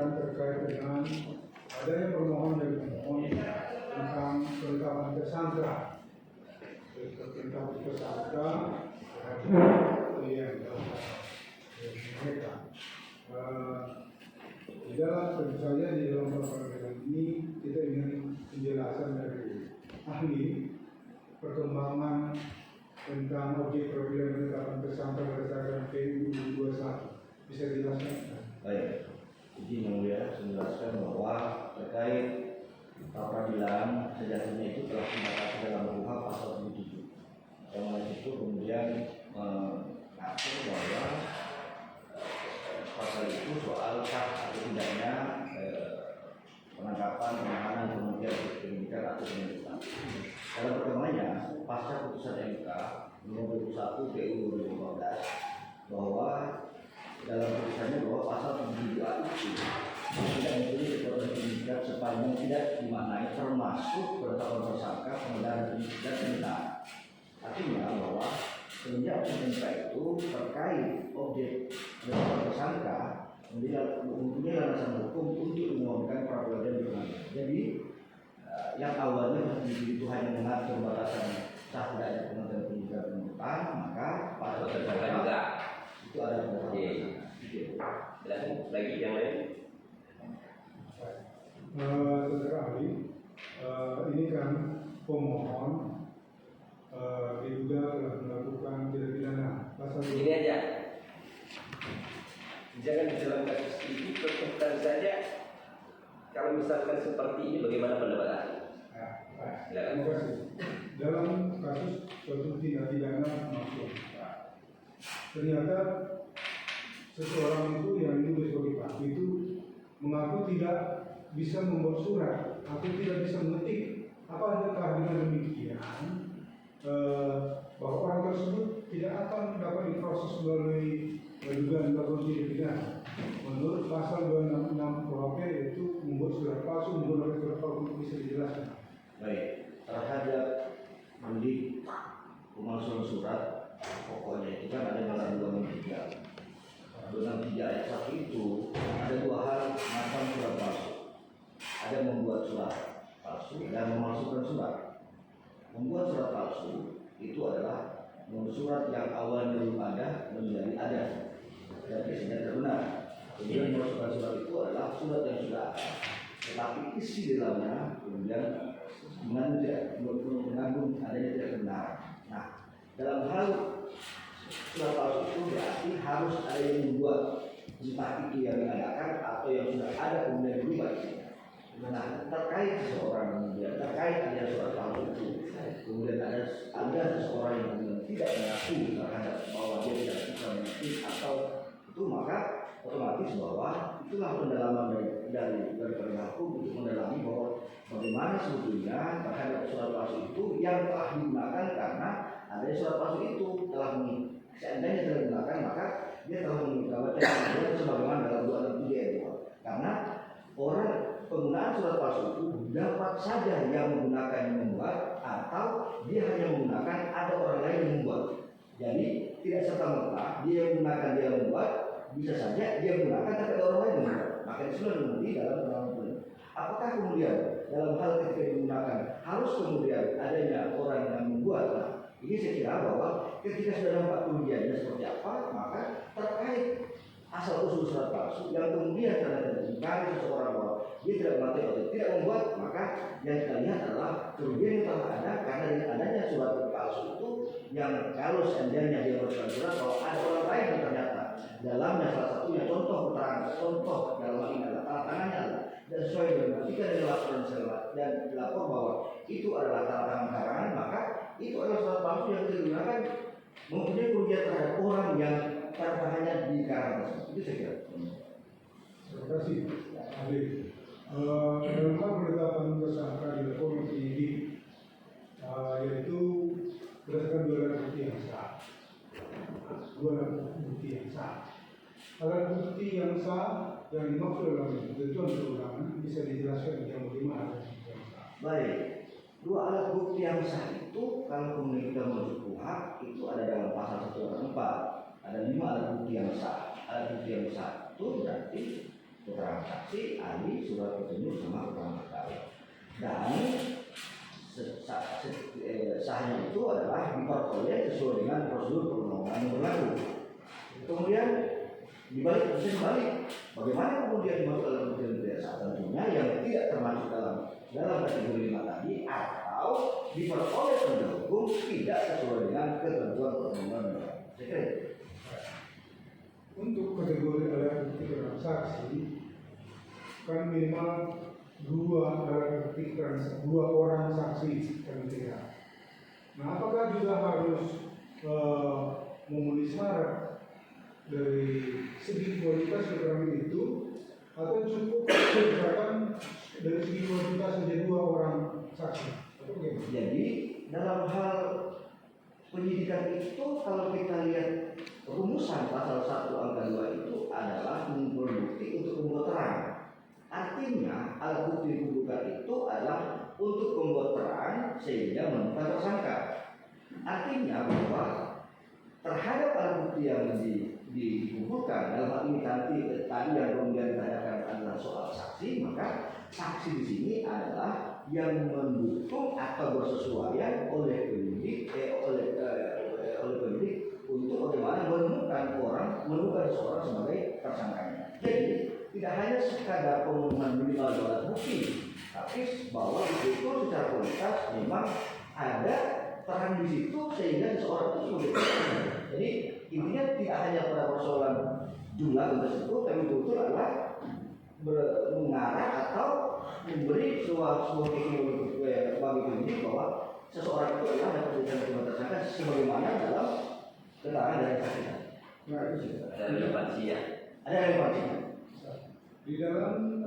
sampaikan terkait dengan adanya permohonan dari pemohon tentang penetapan tersangka. Penetapan tersangka terhadap yang mereka. Di dalam tentu saja di dalam perkara ini kita ingin penjelasan dari ahli perkembangan tentang objek peradilan penetapan tersangka berdasarkan PUU 21. Bisa dijelaskan? Baik, izin yang mulia menjelaskan bahwa terkait peradilan sejatinya itu telah dibatasi dalam KUHP pasal 77. Yang mana itu kemudian mengatur bahwa pasal itu soal sah atau tidaknya penangkapan, penahanan, kemudian penyidikan atau penuntutan. Dalam perkembangannya, pasca putusan MK nomor 21 PU 2015 bahwa dalam putusannya bahwa pasal 72 itu tidak mempunyai kekuatan penyidikan sepanjang tidak dimaknai termasuk penetapan tersangka, pengedaran penyidikan dan penyitaan. Artinya bahwa semenjak putusan MK itu terkait objek penetapan tersangka mempunyai landasan hukum untuk memohonkan pra-peradilan di pengadilan. Jadi yang awalnya itu hanya mengatur batasan sah tidaknya penetapan penyidikan dan penuntutan, maka pasal tersangka juga itu ada lagi yang lain. Saudara ahli, ini kan pemohon diduga telah melakukan tindak pidana pasal ini aja. Jangan di dalam kasus ini tentukan saja. Kalau misalkan seperti ini, bagaimana pendapat ahli? Terima kasih. Dalam kasus suatu tindak pidana maksud, ternyata seseorang itu yang diduga sebagai pelaku itu mengaku tidak bisa membuat surat atau tidak bisa mengetik. Apakah dengan demikian bahwa orang tersebut tidak akan dapat diproses melalui dugaan melakukan tindak pidana? Menurut pasal 266 KUHP itu membuat surat palsu, menggunakan surat palsu, bisa dijelaskan? Baik, terhadap mendik pemalsuan surat, pokoknya itu kan ada dalam 263. 263 ayat 1 itu ada dua hal macam surat palsu. Ada membuat surat palsu dan memalsukan surat. Membuat surat palsu itu adalah surat yang awalnya belum ada menjadi ada dan isinya benar. Kemudian memalsukan surat itu adalah surat yang sudah ada, tetapi isi di dalamnya kemudian mengandung adanya tidak benar. Nah, dalam hal surat palsu itu berarti harus ada yang membuat, entah itu yang diadakan atau yang sudah ada kemudian berubah isinya. Nah, terkait seseorang kemudian terkait adanya surat palsu itu, kemudian ada seseorang yang kemudian tidak mengaku terhadap bahwa dia tidak bisa mengerti atau itu, maka otomatis bahwa itulah pendalaman dari hukum untuk mendalami bahwa bagaimana sebetulnya terhadap surat palsu itu yang telah digunakan, karena adanya surat palsu itu telah seandainya telah digunakan maka dia telah menggunakan sebagaimana dalam 263 karena orang penggunaan surat palsu itu dapat saja yang menggunakan yang membuat atau dia hanya menggunakan ada orang lain yang membuat. Jadi tidak serta-merta dia yang menggunakan dia yang membuat, bisa saja dia menggunakan tapi ada orang lain yang membuat. Maka itu sudah nanti dalam penerapan. Apakah kemudian dalam hal ketika digunakan harus kemudian adanya orang yang membuat? Nah, ini saya kira bahwa ketika sudah nampak kerugiannya seperti apa, maka terkait asal usul surat palsu yang kemudian terhadap seseorang bahwa dia tidak melakukan atau tidak membuat, maka yang kita lihat adalah kerugian yang telah ada karena dengan adanya surat palsu itu yang kalau seandainya dia melakukan surat bahwa ada orang lain yang ternyata dalamnya salah satunya contoh keterangan, contoh dalam hal ini adalah tanda tangannya adalah dan sesuai dengan ketika dia laporan dan dilapor bahwa itu adalah tanda tangan karangan, maka itu adalah surat palsu yang digunakan mempunyai kerugian terhadap orang yang tanda tangannya di karangan. Itu saya kira. Terima kasih, ahli. Dalam hal penetapan tersangka dilakukan penyidik, yaitu berdasarkan dua alat bukti yang sah. Alat bukti yang sah yang dimaksud dalam ketentuan perundangan bisa dijelaskan yang bagaimana alat bukti yang sah? Baik, dua alat bukti yang sah itu kalau kemudian kita merujuk KUHP itu ada dalam pasal 184. Ada 5 alat bukti yang sah. Alat bukti yang sah itu berarti keterangan saksi, ahli, surat petunjuk sama keterangan perkara. Dan sahnya itu adalah diperoleh sesuai dengan prosedur perundang-undangan yang berlaku. Kemudian dibalik, bagaimana kemudian dimasuk dalam ketentuan biasa? Tentunya yang tidak termasuk dalam kategori 5 tadi atau diperoleh penegak hukum tidak sesuai dengan ketentuan perundang-undangan. Untuk kategori alat bukti transaksi kan minimal dua alat bukti transaksi, 2 orang saksi kan tidak. Nah, apakah juga harus memenuhi syarat dari segi kualitas keterangan itu, atau cukup misalkan dari segi kualitas saja 2 orang saksi? Atau bagaimana? Jadi dalam hal penyidikan itu kalau kita lihat rumusan pasal 1 angka 2 itu adalah mengumpulkan bukti untuk membuat terang. Artinya alat bukti dikumpulkan itu adalah untuk membuat terang sehingga menentukan tersangka. Artinya bahwa terhadap alat bukti yang dikumpulkan dalam hal ini tadi yang kemudian ditanyakan adalah soal saksi, maka saksi di sini adalah yang mendukung atau bersesuaian oleh penyidik oleh penyidik untuk bagaimana menemukan seseorang sebagai tersangkanya. Jadi tidak hanya sekadar pemenuhan minimal alat bukti, tapi bahwa itu secara kualitas memang ada terang di situ sehingga seseorang itu sebagai tersangka. Jadi intinya tidak hanya pada persoalan jumlah tersebut, tapi betul adalah mengarah atau memberi sebuah teknologi bagi penyidik bahwa seseorang itu adalah dapat dijadikan sebagai tersangka sebagaimana dalam keterangan dari saksi. Nah, itu Ada relevansi ya. Ada relevansinya. di dalam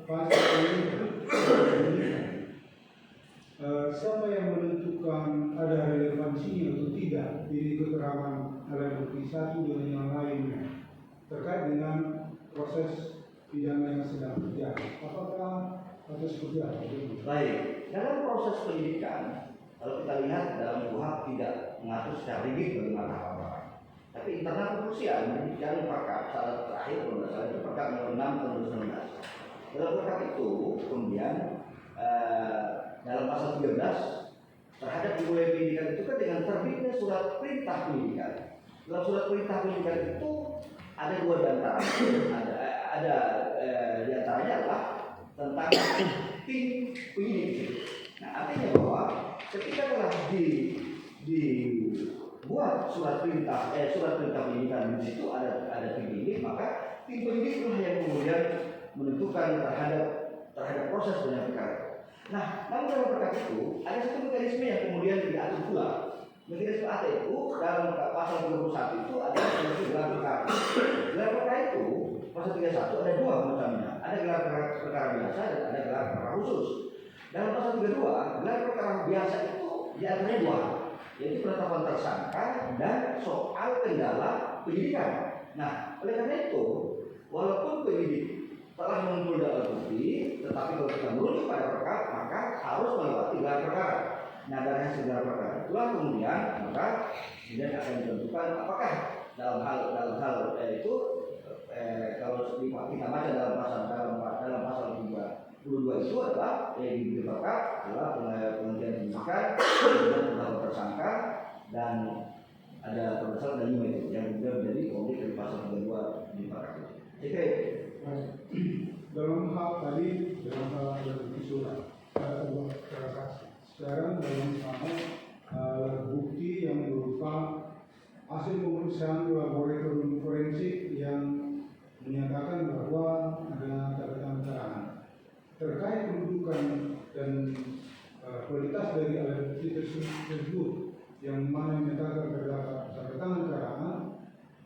pasal ini siapa yang menentukan ada relevansinya atau tidak di keterangan alat bukti satu dengan yang lainnya terkait dengan proses pidana yang sedang berjalan? Apakah atau seperti apa? Baik, dalam proses penyidikan kalau kita lihat dalam KUHP tidak mengatur secara rigid bagaimana tahapan. Tapi internal kepolisian yang perkap saat terakhir kalau tidak salah itu perkap nomor 6 tahun 2019. Dalam perkap itu kemudian dalam pasal 13 terhadap dimulai penyidikan itu kan dengan terbitnya surat perintah penyidikan. Dalam surat perintah penyidikan itu ada 2 di antara ada di antaranya adalah tentang tim penyidik. Nah, artinya bahwa ketika telah dibuat surat perintah penyidikan di situ ada tim penyidik, maka tim penyidik itulah yang kemudian menentukan terhadap proses dengan perkara. Nah, namun dalam perkara itu ada satu mekanisme yang kemudian diatur pula. Mekanisme AT itu dalam pasal 31 itu ada gelar perkara. Gelar perkara itu pasal 31 ada 2 macamnya. Ada gelar perkara biasa dan ada gelar perkara khusus. Dalam pasal 32 gelar perkara biasa itu diantaranya 2, yaitu penetapan tersangka dan soal kendala penyidikan. Nah, oleh karena itu walaupun penyidik telah mengumpulkan alat bukti, tetapi kalau kita merujuk pada perkara maka harus melewati gelar perkara. Nah, dari hasil gelar perkara itulah kemudian akan ditentukan apakah dalam hal itu kalau kita baca dalam pasal 32 itu adalah yang diperkap adalah penghentian penyidikan, kemudian penetapan tersangka dan ada tersangka dan lima itu yang juga menjadi objek dari pasal 32 di perkap. Oke. Dalam hal tadi dalam hal bukti surat ada 2 transaksi. Sekarang dalam hal alat bukti yang berupa hasil pemeriksaan laboratorium forensik yang menyatakan bahwa ada catatan keterangan terkait kedudukan dan kualitas dari alat bukti tersebut yang mana menyatakan terdapat catatan keterangan.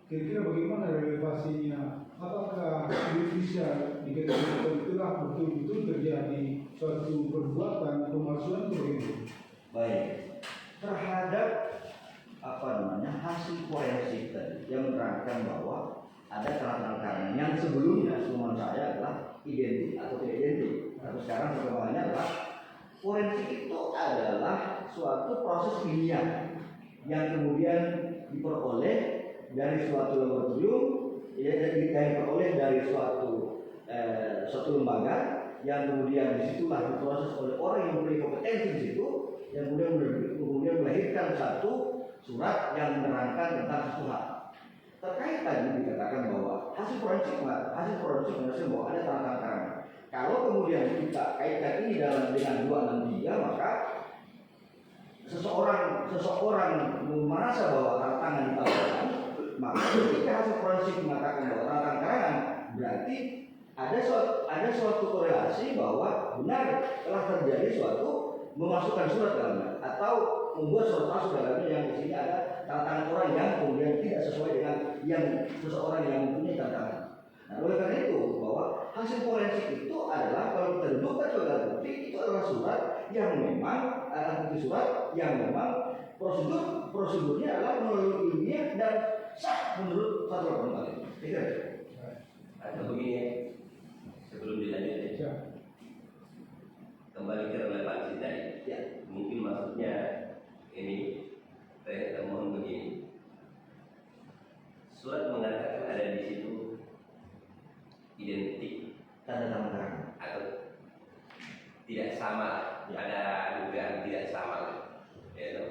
Kira-kira bagaimana relevansinya? Apakah bisa dikatakan itulah betul-betul terjadi suatu perbuatan pemalsuan itu? Baik, terhadap hasil forensik tadi yang menerangkan bahwa ada keterangan yang sebelumnya menurut saya adalah identik atau tidak identik. Tapi sekarang perkembangannya adalah forensik itu adalah suatu proses kimia yang kemudian diperoleh dari suatu laboratorium, diperoleh dari suatu suatu lembaga yang kemudian disitulah diproses oleh orang yang memiliki kompetensi di situ, yang kemudian melahirkan satu surat yang menerangkan tentang sesuatu hal. Terkait tadi dikatakan bahwa hasil forensik menunjukkan bahwa ada tantangan. Kalau kemudian kita kaitkan ini dengan 263, maka seseorang merasa bahwa tantangan ditawarkan, maka ketika hasil forensik mengatakan bahwa tantangan karangan, berarti ada suatu korelasi bahwa benar telah terjadi suatu memasukkan surat dalamnya atau membuat surat masuk dalamnya yang di sini ada tantangan orang yang kemudian tidak sesuai dengan yang seseorang yang mempunyai tantangan. Nah, oleh karena itu bahwa hasil forensik itu adalah kalau terbuka sebagai alat bukti itu adalah surat yang memang prosedurnya adalah melalui ilmiah dan sah menurut fatwa ini. Atau begini, sebelum dilanjut ya. Kembali ke relevansi tadi. Ya. Mungkin maksudnya ini saya mohon begini. Surat mengatakan ada di situ identik Tanda tangan atau tidak sama, ada dugaan tidak sama. Ya,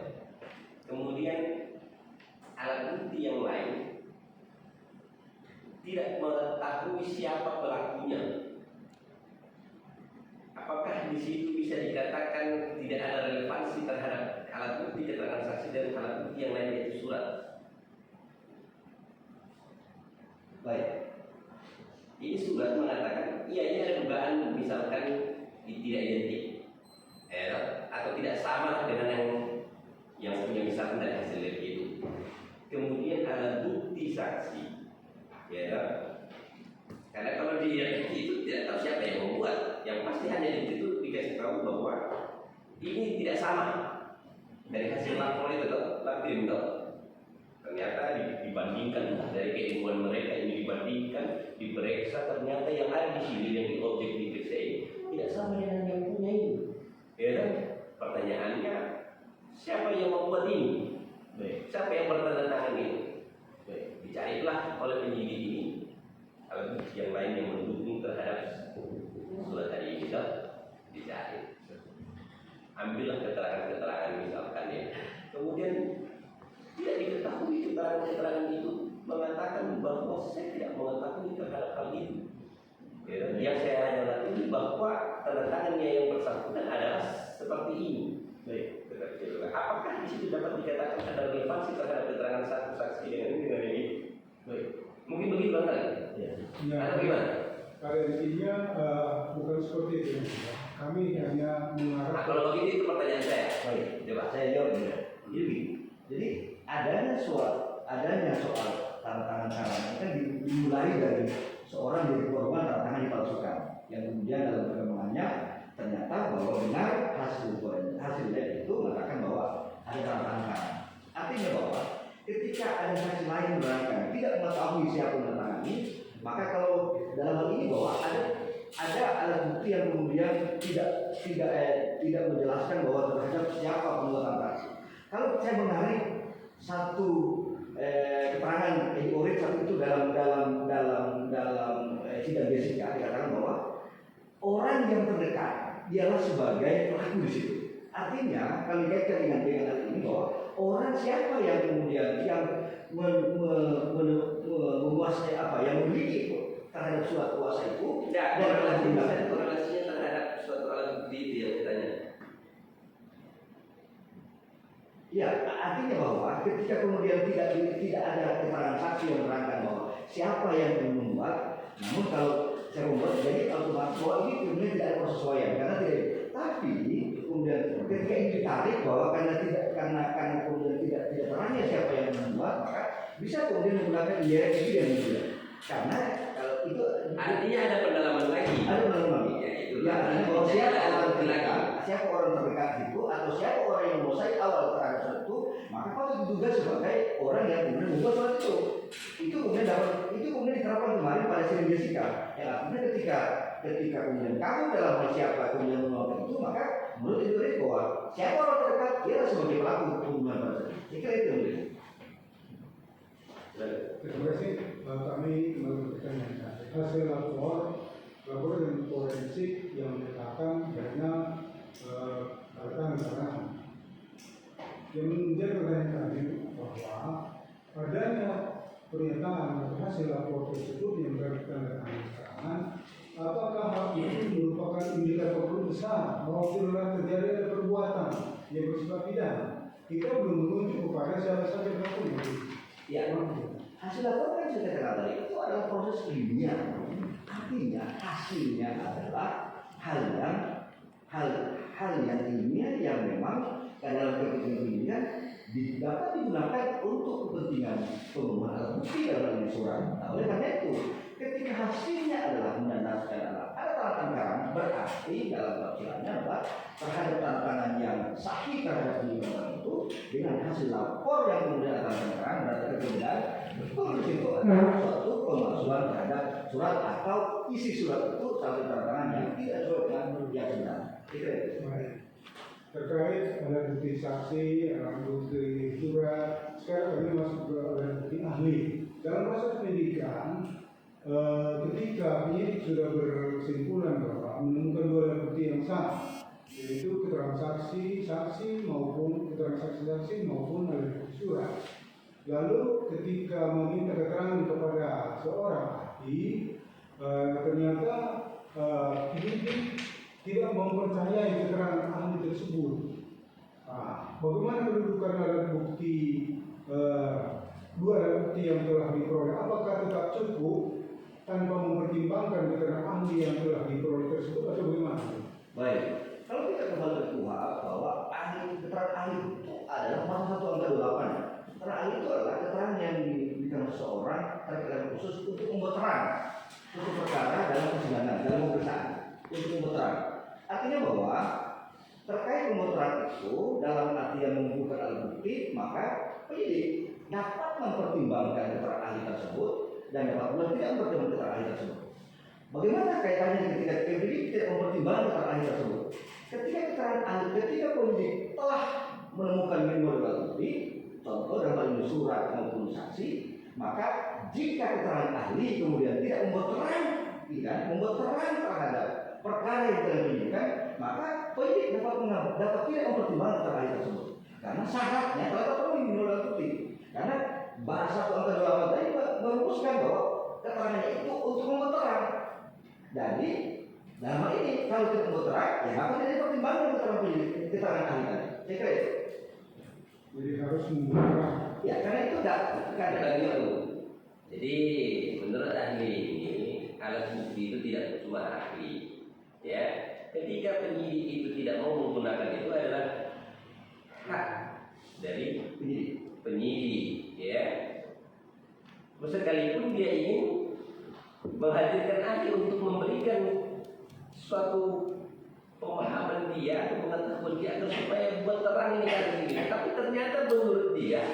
kemudian alat bukti yang lain tidak mengetahui siapa pelakunya. Apakah di situ bisa dikatakan tidak ada relevansi terhadap alat bukti keterangan saksi dan alat bukti yang lain yaitu surat? Baik. Ini surat mengatakan, iya ini ada dugaan misalkan tidak identik, atau tidak sama dengan yang punya misalkan dari hasil lab itu. Kemudian alat bukti saksi, ya. Karena kalau dia itu tidak tahu siapa yang membuat, yang pasti hanya di situ dikasih tahu bahwa ini tidak sama dari hasil lapor itu, lapor itu. Ternyata dibandingkan dari keilmuan mereka ini dibandingkan, diperiksa ternyata yang ada di sini yang di objek diperiksa ini tidak sama dengan yang punya ini. Ya kan? Pertanyaannya, siapa yang membuat ini? Siapa yang bertanda tangan ini? Dicarilah oleh penyidik ini alat bukti yang lain yang mendukung terhadap surat tadi ini dicari. Ambillah keterangan-keterangan misalkan ya. Kemudian tidak diketahui keterangan-keterangan itu mengatakan bahwa saya tidak mengetahui terhadap hal itu. Ya, yang saya hanya lakukan bahwa tanda tangannya yang bersangkutan adalah seperti ini. Baik, apakah di situ dapat dikatakan ada relevansi terhadap keterangan satu saksi dengan ini? Baik, mungkin begitu bang kali. Ya. Atau gimana? Pada intinya bukan seperti itu. Kami hanya mengarah. Kalau begitu itu pertanyaan saya. Baik, coba saya jawab ya. Jadi adanya soal tantangan karangan kan dimulai dari seorang jadi korban tantangan dipalsukan, yang kemudian dalam perkembangannya ternyata bahwa benar hasil lab itu mengatakan bahwa ada tantangan karangan. Artinya bahwa ketika ada saksi lain menerangkan tidak mengetahui siapa menentangani, maka kalau dalam hal ini bahwa ada alat bukti yang kemudian tidak menjelaskan bahwa terhadap siapa pembuat transaksi. Kalau saya menarik satu keterangan Edi Orit saat itu dalam sidang Jessica dikatakan bahwa orang yang terdekat dialah sebagai pelaku di situ. Artinya kami kaitkan dengan hal ini bahwa orang siapa yang kemudian yang menguasai yang memiliki terhadap suatu kuasa itu dan korelasinya terhadap suatu alat bukti itu yang ditanya. Ya, artinya bahwa ketika kemudian tidak ada keterangan saksi yang menerangkan bahwa siapa yang membuat, namun kalau saya membuat jadi otomatis bahwa ini kemudian tidak ada persesuaian karena tidak. Tapi kemudian ketika ini ditarik bahwa karena kemudian tidak terangnya siapa yang membuat, maka bisa kemudian menggunakan IRS yang membuat. Karena kalau itu artinya ada pendalaman lagi. Ada pendalaman lagi. Ya, itu. Ya, bahwa siapa orang terdekat itu atau siapa orang yang menguasai awal terhadap surat itu, maka kalau diduga sebagai orang yang kemudian membuat surat itu. Itu kemudian diterapkan kemarin pada sidang Jessica. Yang artinya ketika kemudian kamu dalam hal siapa kemudian melakukan itu, maka menurut itu bahwa siapa orang terdekat dia sebagai pelaku pembunuhan pada saat itu. Saya kira itu. Terima kasih. Kami kembali bertanya. Hasil lapor laboratorium forensik yang menyatakan adanya tanda-tanda. Yang menjadi pertanyaan tadi bahwa adanya pernyataan atau hasil lapor tersebut yang bertanda keterangan, apakah hal itu merupakan indikator besar bahwa telah terjadi ada perbuatan yang bersifat pidana? Kita belum menunjuk kepada siapa saja pelakunya. Ya, hasil lapor kan sudah kata tadi itu adalah proses ilmiah. Artinya hasilnya adalah hal yang ilmiah yang memang dalam kepentingan ilmiah dapat digunakan untuk kepentingan pemenuhan alat bukti dalam surat. Nah, oleh karena itu, ketika hasilnya adalah mendasarkan ada tanda-tanda berarti dalam tafsirannya adalah terhadap tantangan yang sahih terhadap penyidikan itu dengan hasil lapor yang kemudian ada tanda-tanda berarti kemudian betul di situ ada suatu pemalsuan terhadap surat atau isi surat itu satu tantangan yang tidak sesuai dengan yang benar. Terkait alat bukti saksi, alat bukti surat, sekarang kami masuk ke alat bukti ahli. Dalam proses penyidikan, ketika penyidik sudah berkesimpulan bahwa menemukan dua alat bukti yang sah, yaitu keterangan saksi maupun keterangan saksi maupun alat bukti surat. Lalu ketika meminta keterangan kepada seorang ahli, ternyata penyidik tidak mempercayai keterangan ahli tersebut. Bagaimana kedudukan alat bukti dua alat bukti yang telah diperoleh? Apakah tetap cukup tanpa mempertimbangkan keterangan ahli yang telah diperoleh tersebut atau bagaimana? Baik, kalau kita kembali ke KUHP bahwa keterangan ahli itu adalah pasal 1 angka 28. Keterangan ahli itu adalah keterangan yang diberikan seseorang terkait khusus untuk membuat terang suatu perkara dalam persidangan, dalam pemeriksaan untuk membuat terang. Artinya bahwa terkait pembuatan itu dalam artian mengumpulkan alat bukti, maka penyidik dapat mempertimbangkan keterangan ahli tersebut dan dapat pula tidak mempertimbangkan keterangan ahli tersebut. Bagaimana kaitannya ketika penyidik tidak mempertimbangkan keterangan ahli tersebut? Ketika penyidik telah menemukan memori alat bukti, contoh dalam hal ini surat maupun saksi, maka jika keterangan ahli kemudian tidak membuat terang terhadap perkara yang telah penyidikan, maka penyidik dapat tidak mempertimbangkan keterangan ahli tersebut. Karena syaratnya telah terpenuhi menurut alat bukti. Karena bahasa 1 angka 28 tadi merumuskan bahwa keterangannya itu untuk membuat terang. Jadi dalam hal ini kalau tidak membuat terang, ya maka tidak dipertimbangkan keterangan ahli tadi. Saya kira itu. Jadi harus membuka. Ya, karena itu tidak itu. Jadi menurut ahli ini alat bukti itu tidak cuma ahli. Ya, ketika penyidik itu tidak mau menggunakan itu adalah hak dari penyidik, ya. Sekalipun dia ingin menghadirkan ahli untuk memberikan suatu pemahaman dia atau pengetahuan dia agar supaya buat terang ini kasus ini, tapi ternyata menurut dia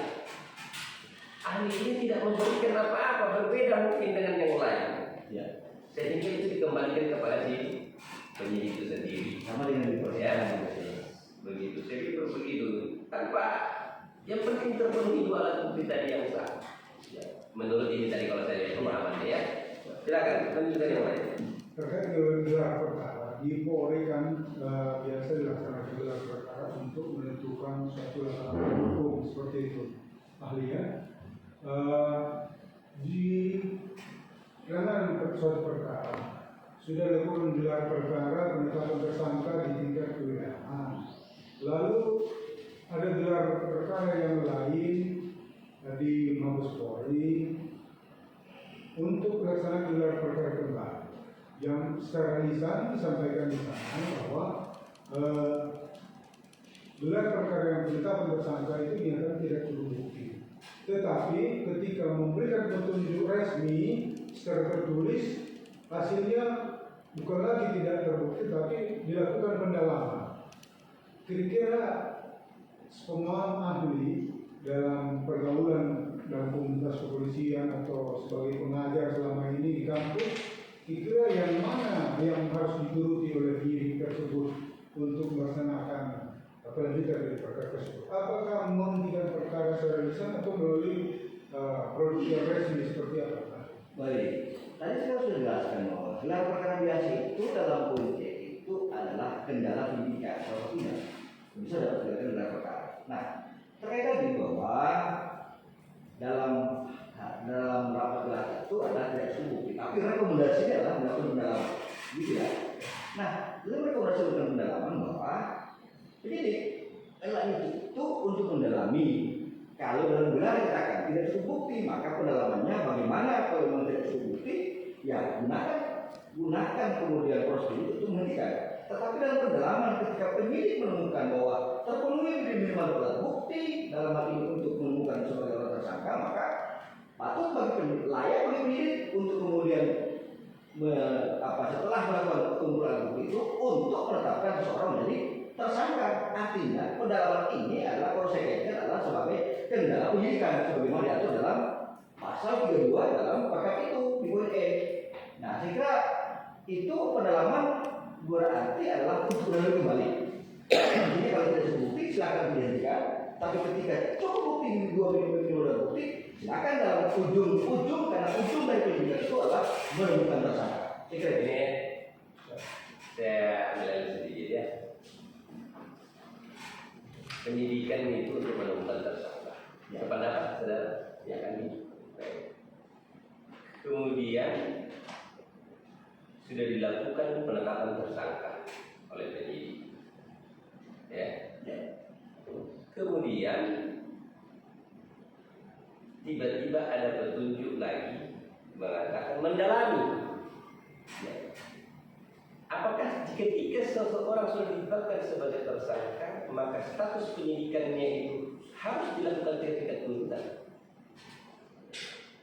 ahli ini tidak memberikan apa-apa, berbeda mungkin dengan yang lain. Ya. Sehingga itu dikembalikan kepada si penyidik itu sendiri. Sama dengan di persidangan. Begitu, saya pikir begitu. Tanpa yang penting terpenuhi dua alat bukti tadi yang sah. Ya. Menurut ini tadi kalau saya lihat pemahamannya ya. Silakan lanjutkan yang lain. Terkait dengan gelar perkara, di Polri kan biasa dilaksanakan gelar perkara untuk menentukan suatu langkah hukum seperti itu. Ahlinya di dalam suatu perkara sudah dilakukan gelar perkara penetapan tersangka di tingkat kewilayahan. Lalu ada gelar perkara yang lain di Mabes Polri untuk pelaksanaan gelar perkara kembali yang secara lisan disampaikan di sana bahwa gelar perkara yang penetapan tersangka itu dinyatakan tidak cukup bukti. Tetapi ketika memberikan petunjuk resmi secara tertulis, hasilnya bukan lagi tidak terbukti, tapi dilakukan pendalaman. Kira-kira pemahaman ahli dalam pergaulan dalam komunitas kepolisian atau sebagai pengajar selama ini di kampus, kira-kira yang mana yang harus dituruti oleh diri tersebut untuk melaksanakan kelanjutan dari perkara tersebut? Apakah menghentikan perkara secara lisan atau melalui produk yang resmi seperti apa? Baik, tadi saya sudah jelaskan bahwa gelar perkara biasa itu dalam politik itu adalah kendala penyidikan salah satunya bisa dapat gelar perkara. Nah, terkait tadi bahwa dalam rapat gelar itu adalah tidak cukup bukti, tapi rekomendasinya adalah melakukan pendalaman, gitu ya. Nah, dalam rekomendasi melakukan pendalaman bahwa penyidik adalah itu untuk mendalami. Kalau dalam gelar dikatakan tidak cukup bukti, maka pendalamannya bagaimana kalau memang tidak cukup bukti, ya gunakan kemudian prosedur untuk menghentikan. Tetapi dalam pendalaman ketika penyidik menemukan bahwa terpenuhi minimal alat bukti dalam hal ini untuk menemukan sebagai orang tersangka, maka patut layak bagi penyidik untuk kemudian setelah melakukan kumpulan bukti itu untuk menetapkan seseorang menjadi tersangka. Artinya pendalaman ini adalah konsekuensinya adalah sebagai kendala penyidikan sebagaimana diatur dalam pasal 32 dalam perkap itu di poin E. Nah, saya kira itu pendalaman berarti adalah untuk mendalami kembali. Jadi kalau tidak cukup bukti silakan dihentikan. Tapi ketika cukup bukti 2 minggu bukti, silakan dalam ujung karena ujung dari penyidikan itu adalah menemukan tersangka. Saya kira ini saya ambil sedikit ya. Penyidikan itu untuk menemukan tersangka. Sependapat saudara, ya kan ini. Kemudian sudah dilakukan penetapan tersangka oleh penyidik. Ya. Kemudian tiba-tiba ada petunjuk lagi mengatakan mendalami. Ya. Apakah ketika seseorang sudah ditetapkan sebagai tersangka, maka status penyidikannya itu harus dilakukan ketika tuntutan?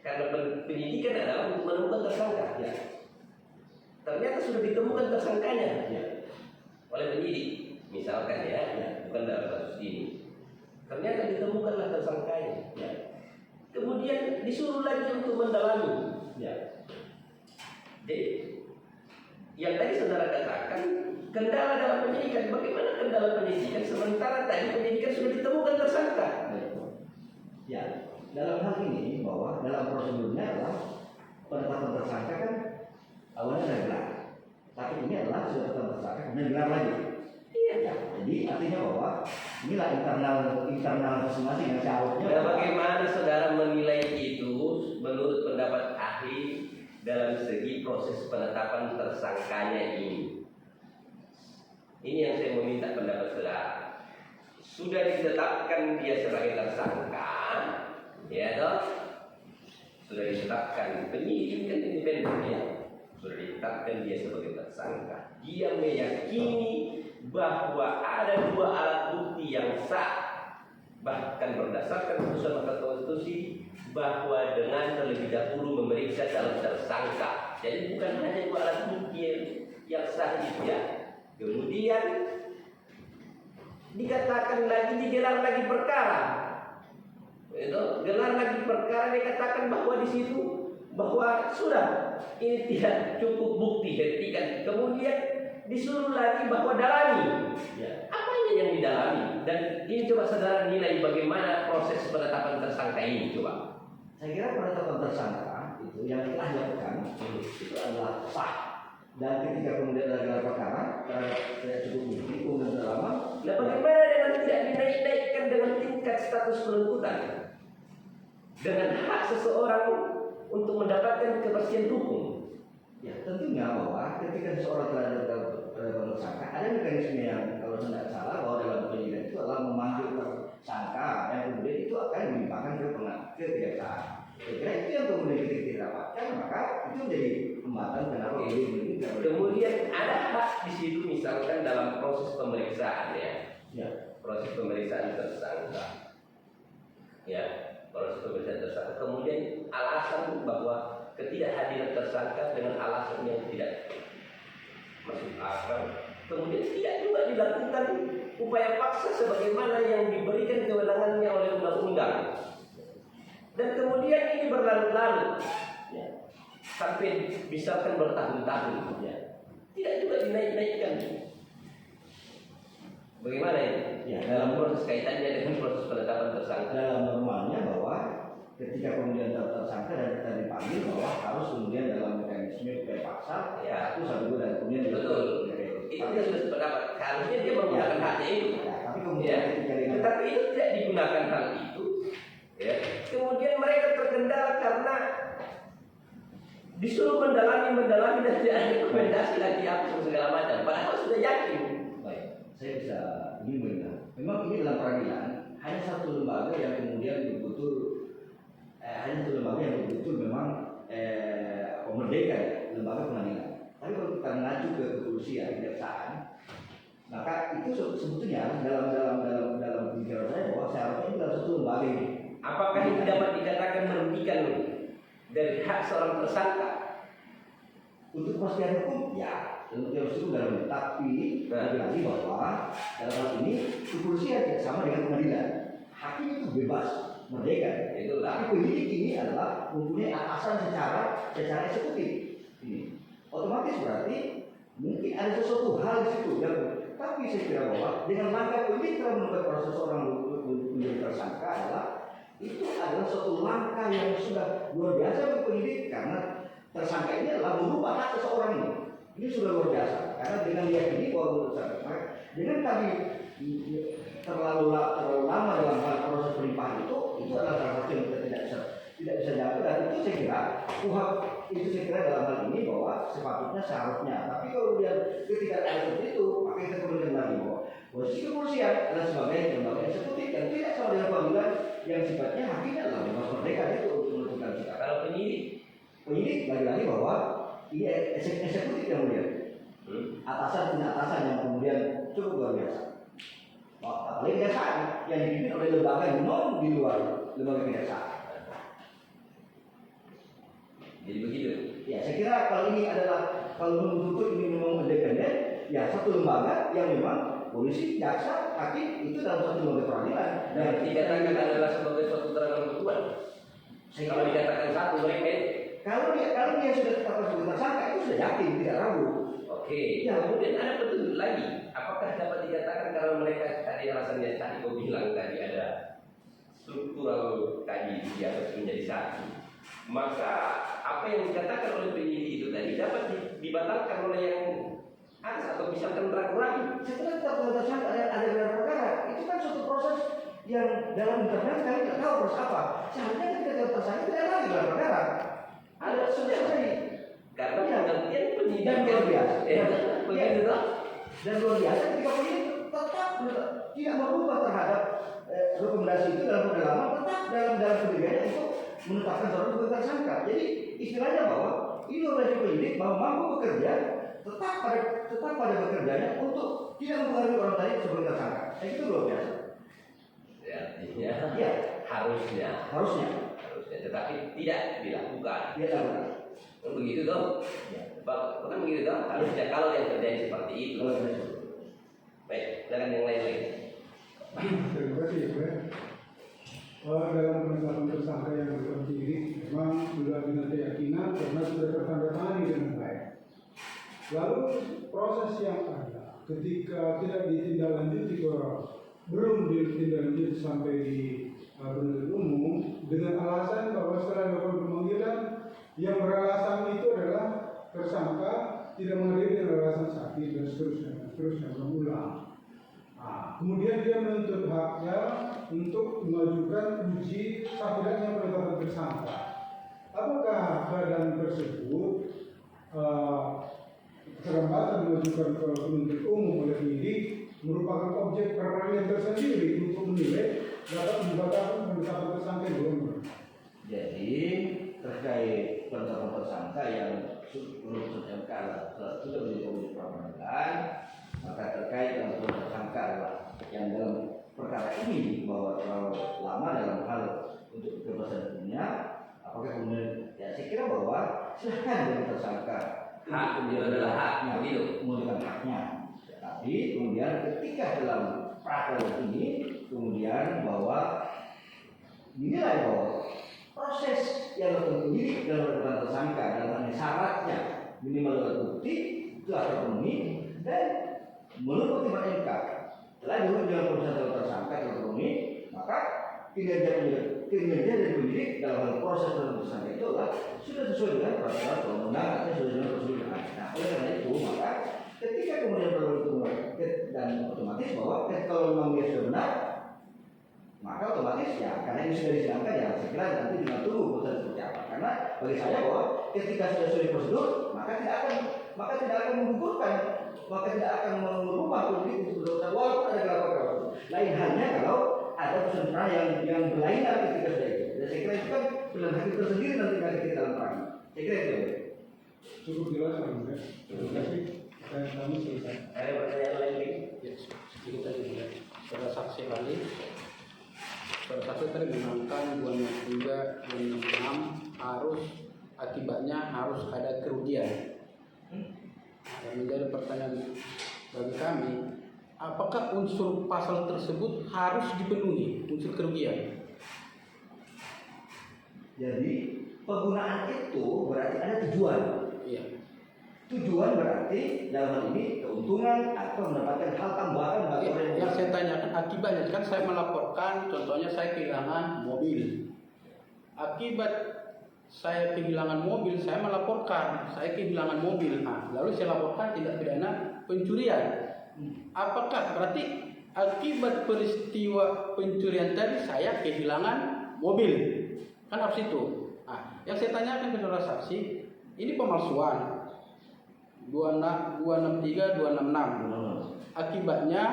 Karena penyidikan adalah untuk menemukan tersangka. Ya. Ternyata sudah ditemukan tersangkanya ya, oleh penyidik, misalkan ya, bukan dalam kasus ini. Ternyata ditemukanlah tersangkanya. Ya. Kemudian disuruh lagi untuk mendalami. Ya. Jadi, yang tadi saudara katakan kendala dalam penyidikan. Bagaimana kendala penyidikan sementara tadi penyidikan sudah ditemukan tersangka? Ya, dalam hal ini bahwa dalam prosedurnya adalah penetapan tersangka kan awalnya dari gelar, tapi ini adalah sudah tetap tersangka kemudian gelar lagi. Iya. Ya, jadi artinya bahwa inilah internal masing-masing yang seharusnya. Nah, bagaimana saudara menilai itu menurut pendapat ahli dalam segi proses penetapan tersangkanya ini? Ini yang saya mau minta pendapat saudara. Sudah ditetapkan dia sebagai tersangka, ya toh? Sudah ditetapkan penyidik kan independen ya. Sudah ditetapkan dia sebagai tersangka. Dia meyakini bahwa ada 2 alat bukti yang sah, bahkan berdasarkan putusan Mahkamah Konstitusi bahwa dengan terlebih dahulu memeriksa calon tersangka. Jadi bukan hanya 2 alat bukti yang sah itu ya. Kemudian dikatakan lagi digelar lagi perkara. Itu gelar lagi perkara dikatakan bahwa di situ bahwa sudah ini tidak cukup bukti hentikan. Kemudian disuruh lagi bahwa dalami. Ya. Apanya yang didalami? Dan ini coba saudara nilai bagaimana proses penetapan tersangka ini coba. Saya kira penetapan tersangka itu yang telah dilakukan itu adalah sah. Dan ketika kemudian ada gelar perkara terhadap tidak cukup bukti kemudian lama. Nah, bagaimana dengan tidak dinaik-naikkan dengan tingkat status penuntutan? Dengan hak seseorang untuk mendapatkan kepastian hukum. Ya, tentunya bahwa ketika seseorang telah tersangka, ada mekanisme yang kalau tidak salah bahwa dalam penyidikan itu adalah memanggil tersangka yang kemudian itu akan dilimpahkan ke kejaksaan. Saya kira itu yang kemudian kita dapatkan, maka itu menjadi hambatan kenapa ini. Kemudian ada hak di situ misalkan dalam proses pemeriksaan ya. Ya. Proses pemeriksaan tersangka. Ya, proses pemeriksaan tersangka. Kemudian alasan bahwa ketidakhadiran tersangka dengan alasan yang tidak masuk akal. Kemudian tidak juga dilakukan upaya paksa sebagaimana yang diberikan kewenangannya oleh undang-undang. Dan kemudian ini berlarut-larut ya, sampai misalkan bertahun-tahun ya. Tidak juga dinaik-naikkan. Bagaimana ini? Ya, dalam proses kaitannya dengan proses penetapan tersangka. Dalam normalnya bahwa ketika kemudian tersangka dan kita dipanggil bahwa harus kemudian dalam mekanisme mekanisme kayak pasal Ya. itu satu dan kemudian Betul. Itu dia sudah sependapat. Harusnya dia menggunakan haknya itu. Ya, tapi Ya. kemudian ketika dengan Tetapi itu tidak digunakan hal itu. Ya. Kemudian mereka terkendala karena disuruh mendalami dan tidak ada rekomendasi lagi apa segala macam. Padahal sudah yakin. baik, saya bisa ini benar. Memang ini dalam peradilan hanya satu lembaga yang kemudian betul-betul hanya satu lembaga yang betul-betul memang merdeka ya, lembaga pengadilan. Tapi kalau kita mengacu ke kepolisian, kejaksaan, maka itu sebetulnya dalam pemikiran saya bahwa seharusnya itu adalah satu lembaga ini. Apakah itu dapat dikatakan merugikan dari hak seorang tersangka? Untuk kepastian hukum, ya, tentu harus itu dalam. Tapi lagi bahwa dalam hal ini kepolisian tidak sama dengan pengadilan. Hakim itu bebas, merdeka. Itulah. Tapi penyidik ini adalah mempunyai atasan secara eksekutif. Ini otomatis berarti mungkin ada sesuatu hal di situ. Tapi saya kira bahwa dengan langkah penyidik dalam menemukan proses orang menjadi tersangka adalah itu adalah suatu langkah yang sudah luar biasa bagi penyidik karena tersangka ini adalah merubah hak seseorang ini. Ini sudah luar biasa karena dengan diyakini bahwa tersangka dengan tadi terlalu lama dalam hal proses pelimpahan itu adalah salah satu yang kita tidak bisa jawab dan itu saya kira kuhab itu saya kira dalam hal ini bahwa sepatutnya seharusnya. Tapi kalau dia ketika ada seperti itu maka kita kemudian lagi bahwa posisi kepolisian adalah sebagai lembaga eksekutif yang tidak sama dengan pengadilan yang sifatnya hakimnya adalah bebas merdeka itu untuk menentukan sikap. Kalau penyidik Lagi-lagi bahwa ini eksekutif yang kemudian atasan punya atasan yang kemudian cukup luar biasa. Apalagi kejaksaan yang dipimpin oleh lembaga yang non di luar lembaga kejaksaan. jadi begitu. Ya, saya kira kalau ini adalah kalau menuntut ini memang independen, ya satu lembaga yang memang polisi, jaksa, hakim itu dalam satu lembaga peradilan. Dan dikatakan adalah sebagai suatu terangan kebetulan. Kalau dikatakan satu mereka kalau dia sudah tetapkan sebagai tersangka itu sudah yakin tidak ragu. oke. Ya. Kemudian ada petunjuk lagi. Apakah dapat dikatakan kalau mereka tadi alasannya tadi kau bilang tadi ada struktural tadi di atas menjadi satu, maka apa yang dikatakan oleh penyidik itu tadi dapat dibatalkan oleh yang atas atau misalkan ragu-ragu. Setelah tetapkan tersangka ada gelar perkara, itu kan suatu proses yang dalam internet kami tidak tahu proses apa. Seharusnya ketika tersangka tidak lagi gelar perkara. Ada sudah selesai. Karena pengertian penyidik Dan luar biasa. begitu toh. Dan luar biasa ketika penyidik tetap tidak merubah terhadap rekomendasi itu dalam pendalaman, tetap dalam kebijakannya untuk menetapkan seorang sebagai tersangka. Jadi istilahnya bahwa inovasi penyidik bahwa mampu bekerja tetap pada bekerjanya untuk tidak mempengaruhi orang lain sebagai tersangka. Itu luar biasa. Ya, harusnya. Tetapi tidak dilakukan. Dia lakukan. Begitu dong. Bukan begitu dong. Harusnya kalau yang terjadi seperti itu. Baik, silakan yang lain lagi. Terima kasih ya. Dalam penetapan tersangka yang seperti ini memang sudah dengan keyakinan karena sudah tertandatangani dengan baik. Lalu proses yang ada ketika tidak ditindaklanjuti belum ditindaklanjuti sampai di penuntut umum dengan alasan bahwa setelah dilakukan pemanggilan yang beralasan itu adalah tersangka tidak menghadiri dengan alasan sakit dan seterusnya berulang. Kemudian dia menuntut haknya untuk mengajukan uji sah tidaknya penetapan tersangka. Apakah badan tersebut kesempatan mengajukan ke penuntut umum oleh penyidik merupakan objek peradilan tersendiri untuk menilai dapat membatalkan penetapan tersangka belum? Jadi terkait penetapan tersangka yang menurut MK sudah menjadi objek peradilan, maka terkait dengan tersangka adalah yang dalam perkara ini bahwa terlalu lama dalam hal untuk kebebasan hukumnya, apakah kemudian ya saya kira bahwa silahkan jadi tersangka. Hak dia adalah haknya, begitu. Menggunakan haknya. Tapi kemudian ketika dalam peradilan ini kemudian bahwa dinilai bahwa proses yang terjadi dalam penetapan tersangka dalam syaratnya minimal alat bukti itu terpenuhi dan menurut pertimbangan MK setelah dulu dalam proses tersangka terpenuhi maka kinerja kinerja dari penyidik dalam proses penuntutan itu adalah sudah sesuai dengan peraturan perundang-undangan atau sesuai dengan prosedur. Nah, oleh karena itu maka ketika kemudian perlu itu dan otomatis bahwa kalau memang dia sudah benar, maka otomatis ya karena ini sudah disidangkan ya saya kira nanti tinggal tunggu putusan seperti apa. Karena bagi saya bahwa ketika sudah sesuai prosedur maka tidak akan menggugurkan, maka tidak akan merubah politik untuk walaupun ada kelapa-kelapa. Lain halnya kalau ada putusan yang berlainan ketika sudah itu. Dan saya kira itu kan pilihan hakim tersendiri nanti ketika dalam perang. Saya kira itu. Cukup jelas kan? Terima kasih. Kami selesai. Ada pertanyaan lain lagi? Ya, sedikit tadi ya. Saudara saksi ahli, saudara saksi tadi menerangkan 263, 266 harus akibatnya harus ada kerugian. Yang menjadi pertanyaan bagi kami, apakah unsur pasal tersebut harus dipenuhi unsur kerugian? Jadi penggunaan itu berarti ada tujuan. Iya. Tujuan berarti dalam hal ini keuntungan atau mendapatkan hal tambahan bagi orang yang Yang saya tanyakan akibatnya kan saya melaporkan, contohnya saya kehilangan mobil. Akibat saya kehilangan mobil, saya melaporkan saya kehilangan mobil. Nah, lalu saya laporkan tindak pidana pencurian. Apakah berarti akibat peristiwa pencurian tadi saya kehilangan mobil? Kan harus itu. Nah, yang saya tanyakan ke saudara saksi, ini pemalsuan 263, 266. Akibatnya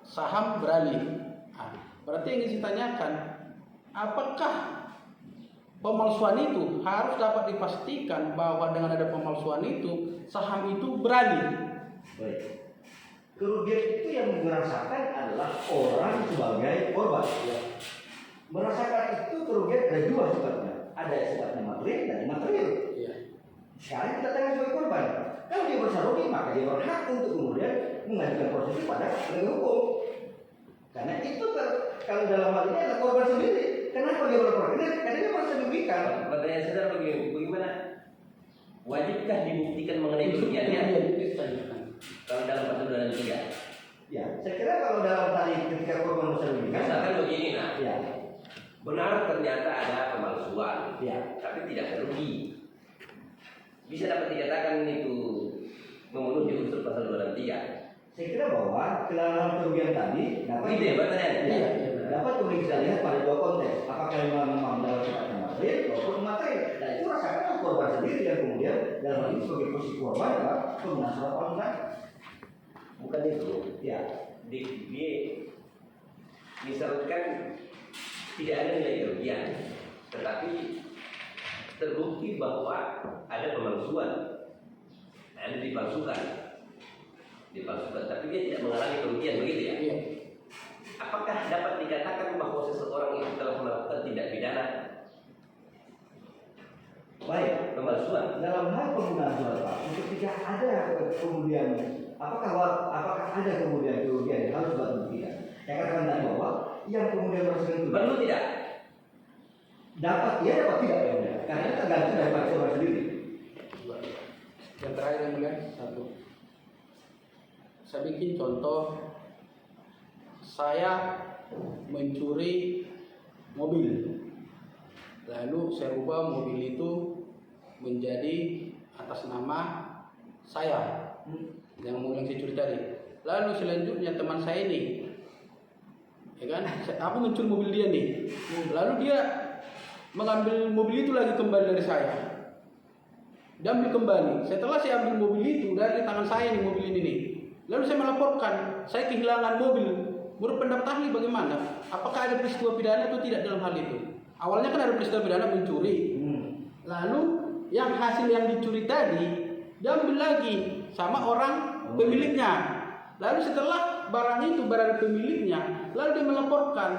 saham beralih. Nah, berarti yang ingin saya tanyakan, apakah pemalsuan itu harus dapat dipastikan bahwa dengan ada pemalsuan itu saham itu beralih? Baik. Kerugian itu yang merasakan adalah orang sebagai korban. Ya. Merasakan itu kerugian ada dua sifatnya. Ada sifatnya material dan imaterial. Iya. Sekarang kita tanya sebagai korban. Kalau dia merasa rugi maka dia berhak untuk kemudian mengajukan proses pada penegak hukum. Karena itu kalau dalam hal ini adalah korban sendiri. Kenapa dia berlaporan? Karena dia merasa dirugikan. Pertanyaan saudara bagaimana? Wajibkah dibuktikan mengenai kerugiannya? Kalau dalam pasal 263. Ya, saya kira kalau dalam tadi ketika korban merasa dirugikan. Misalkan begini, nah, Ya. benar ternyata ada pemalsuan, Ya. tapi tidak rugi. Bisa dapat dikatakan itu memenuhi unsur pasal 263. Saya kira bahwa kehilangan kerugian tadi dapat Begitu ya pertanyaannya? ya, dapat kemudian kita lihat pada dua konteks. Apakah memang dalam sifatnya material maupun imaterial. Dan itu rasakan korban sendiri yang kemudian dalam hal ini sebagai posisi korban adalah penggunaan surat palsu. Bukan itu. Ya. Dia misalkan tidak ada nilai kerugian, tetapi terbukti bahwa ada pemalsuan, ada dipalsukan, tapi dia tidak mengalami kerugian, begitu ya? Iya. Apakah dapat dikatakan bahwa seseorang itu telah melakukan tindak pidana Baik, pemalsuan? dalam hal penggunaan surat palsu ketika ada kemudian apakah ada kemudian kerugian yang harus dibuktikan? Saya katakan tadi bahwa yang kemudian merasakan itu Perlu tidak? dapat tidak ya mulia. Karena itu tergantung dari korban sendiri. Yang terakhir yang mulia, satu. Saya bikin contoh, saya mencuri mobil, lalu saya ubah mobil itu menjadi atas nama saya yang saya curi tadi. Lalu selanjutnya teman saya ini, ya kan, aku mencuri mobil dia nih, lalu dia mengambil mobil itu lagi kembali dari saya. Dia ambil kembali. Setelah saya ambil mobil itu dari tangan saya nih, mobil ini nih. Lalu saya melaporkan, saya kehilangan mobil. Menurut pendapat ahli bagaimana? Apakah ada peristiwa pidana atau tidak dalam hal itu? Awalnya kan ada peristiwa pidana mencuri. Lalu yang hasil yang dicuri tadi diambil lagi sama orang pemiliknya. Lalu setelah barang itu berada pemiliknya, lalu dia melaporkan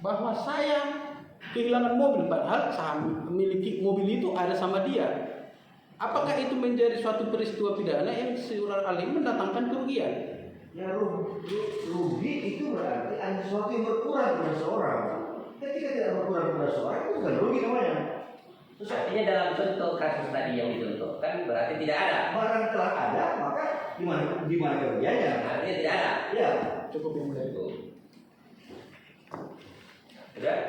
bahwa saya kehilangan mobil, padahal saham memiliki mobil itu ada sama dia. Apakah itu menjadi suatu peristiwa pidana yang seorang ahli mendatangkan kerugian? Ya rugi itu berarti ada sesuatu yang berkurang pada seorang. Ketika tidak berkurang pada seorang itu bukan rugi namanya. Terus artinya dalam contoh kasus tadi yang dicontohkan berarti tidak ada. Barang telah ada, maka di mana kerugiannya? Artinya tidak ada. Ya. Cukup yang mulia itu. Sudah?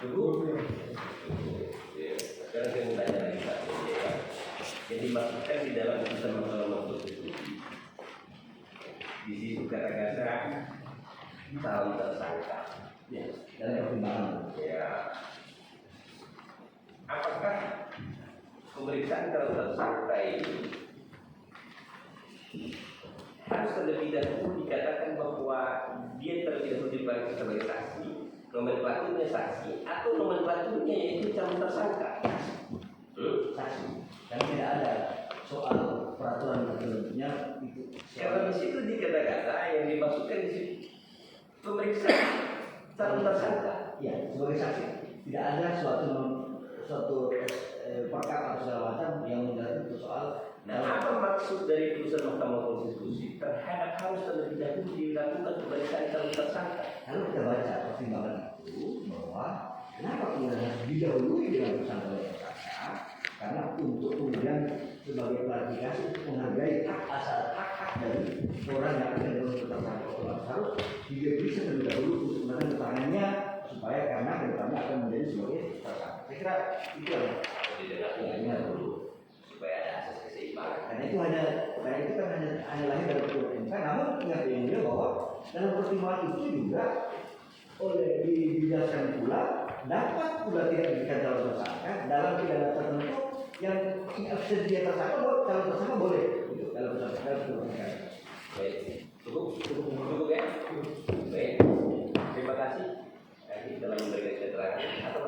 Cukup? Ya. Sekarang saya mau tanya lagi Pak. Yang dimaksudkan di dalam putusan Mahkamah Konstitusi, di situ kata-kata calon tersangka. Ya, dalam pertimbangan. Ya. Apakah pemeriksaan calon tersangka ini harus terlebih dahulu dikatakan bahwa dia terlebih dahulu dipanggil sebagai saksi, nomenklaturnya saksi, atau nomenklaturnya yaitu calon tersangka? Saksi. Dan tidak ada soal peraturan tertentunya itu. Kalau di situ dikata-kata yang dimaksudkan di situ pemeriksaan calon tersangka. Ya, sebagai saksi. Tidak ada suatu perkara atau segala macam yang menjelaskan soal. Nah, apa maksud dari putusan Mahkamah Konstitusi terhadap harus terlebih dahulu dilakukan pemeriksaan calon tersangka? Kalau kita baca pertimbangan itu bahwa kenapa kemudian harus didahului dengan putusan oleh tersangka? Karena untuk kemudian sebagai klarifikasi untuk menghargai hak dari orang yang akan dilakukan tersangka harus diperiksa terlebih dahulu untuk melakukan keterangannya supaya karena kedepannya akan menjadi sebagai tersangka. Saya kira itu yang Didengarnya dulu supaya ada asas keseimbangan. karena itu kan hanya lahir dari keputusan MK. Namun ingat yang dia bahwa dalam pertimbangan itu juga dijelaskan pula dapat pula tidak diberikan calon tersangka dalam pidana tertentu yang absen dia tersangka calon tersangka boleh dalam pertimbangan. Baik, cukup ya. Baik, terima kasih. Kita telah memberikan keterangan.